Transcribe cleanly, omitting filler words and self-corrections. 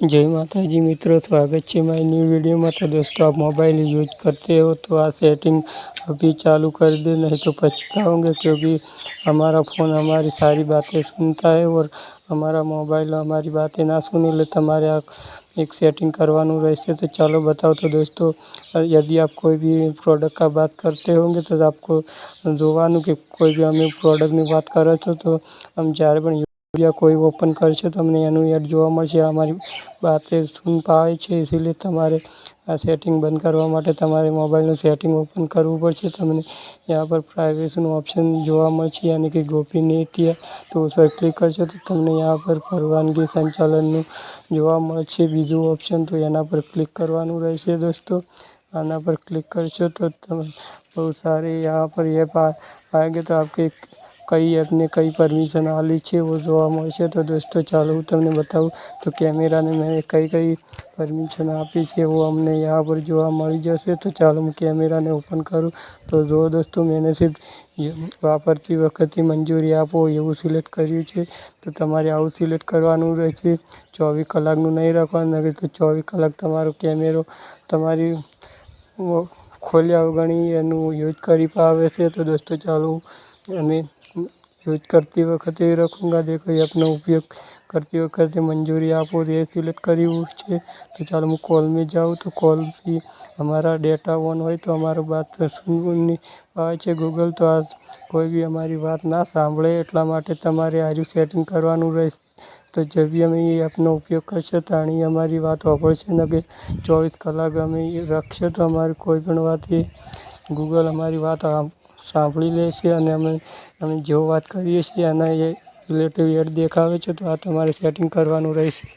जय माता जी मित्रों, स्वागत है माय न्यू वीडियो में। तो दोस्तों, आप मोबाइल यूज करते हो तो आ सेटिंग अभी चालू कर दे, नहीं तो पछताओगे, क्योंकि हमारा फ़ोन हमारी सारी बातें सुनता है और हमारा मोबाइल हमारी बातें ना सुने ले તમારે આ एक सेटिंग करवाનું રહેશે। तो चलो बताओ। तो दोस्तों, यदि आप कोई भी प्रोडक्ट का बात करते होंगे तो आपको જોવાનું કે કોઈ બી અમે પ્રોડક્ટની વાત કરો છો તો આમ જ્યારે પણ या कोई ओपन करशे तो अमने एनु एड जोवा मळशे। हमारी बातें सुन पाए छे, इसीलिए तमारे आ सेटिंग बंद करवा माटे तमारे मोबाइलનું सेटिंग ओपन करવું પડશે। તમને यहाँ पर प्राइवेसीનું ऑप्शन જોવા મળશે, यानी कि गोपनीयता। तो उस पर क्लिक करशो तो તમને यहाँ पर परवानगी संचालनનું જોવા મળશે બીજું ऑप्शन। तो एना पर क्लिक करवानुं रहेशे दोस्तों। आना पर क्लिक करशो तो बहुत सारे यहाँ पर ऐप आएंगे। तो आपके कई ऐप ने कई परमिशन आली छे वो જોવા મળશે। तो दोस्तों ચાલો હું તમને બતાવું તો કેમેરાને મેં કઈ કઈ પરમિશન આપી છે वो અમને यहाँ पर જોવા મળી જશે। તો ચાલો હું કેમેરાને ઓપન કરું તો જો दोस्तों, मैंने सिर्फ વાપરતી વખતે મંજૂરી આપો એવું સિલેક્ટ કર્યું છે। તો તમારે આવું સિલેક્ટ કરવાનું રહેશે। 24 કલાકનું નહીં રાખવાનું, નહીં તો 24 કલાક તમારો કેમેરો તમારી ખોલ્યા વગણી એનું યુઝ કરી પાવે છે। तो दोस्तों ચાલો हमें यूज करती वक्त रखूँगा। देखो, ये अपना उपयोग करती वक्त मंजूरी आपो ये सिलेक्ट करी है। तो चलो मैं कॉल में जाऊँ तो कॉल भी हमारा डेटा ऑन हो तो हमारा बात सुननी पाए छे गूगल। तो आज कोई भी हमारी बात ना सांभळे एटला माटे तमारे आरी सेटिंग करवानुं रहेशे। तो जब भी अमे ये अपना उपयोग करशे तो आनी हमारी बात होंभळशे न के 24 कलाक अमे रखशे तो हमारी कोई पण बात ये गूगल हमारी बात सांभળી लेशे અને અમે જેવો વાત કરીએ છીએ એના એ રિલેટિવ એड देखावे छे। तो आ तमारे सेटिंग करवानुं रहेशे।